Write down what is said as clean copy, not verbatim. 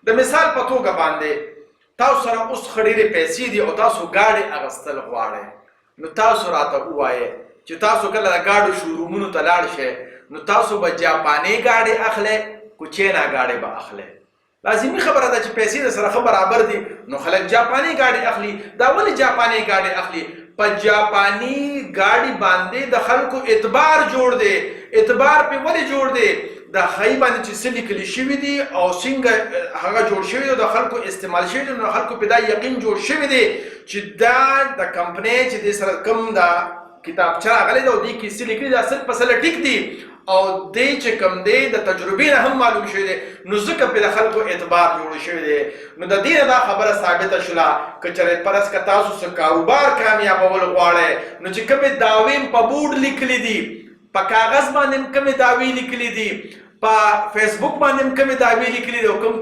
د مثال په توګه باندې تاسو سره اوس خړېرې پیسې دي او تاسو ګاډي اغوستل غواړئ، نو تاسو راته ووایئ چې تاسو کله د ګاډو شورومونو ته لاړ شئ نو تاسو به جاپاني ګاډي اخلئ که چینا ګاډي به اخلئ. لازمي خبره ده چې پیسې د سره برابر دي نو خلک جاپاني ګاډي اخلي. دا ولې جاپاني ګاډي اخلي؟ په جاپاني ګاډي باندې د خلکو اعتبار جوړ دی. اعتبار پې ولې جوړ دی؟ د هغې باندې چې څه لیکلي شوي دي او څنګه هغه جوړ شوي دی، د خلکو استعمال شوي دي، نو خلکو پې دا یقین جوړ شوی دی چې دا د کمپنۍ چې دې سره کوم د کتابچه راغلی ده او دې کې څه لیکلي ده سل په سله ټیک دي او دې چې کوم دی د تجربې نه هم معلوم شوی دی، نو ځکه پې د خلکو اعتبار جوړ شوی دی. نو د دې نه دا خبره ثابته شوله که چېرې فرض که تاسو څه کاروبار کامیابول غواړئ نو چې کومې دعوې په بورډ لیکلي دي، په کاغذ باندې کومې دعوې لیکلي دي، په فیسبوک باندې کومې دعوې لیکلي دي او کوم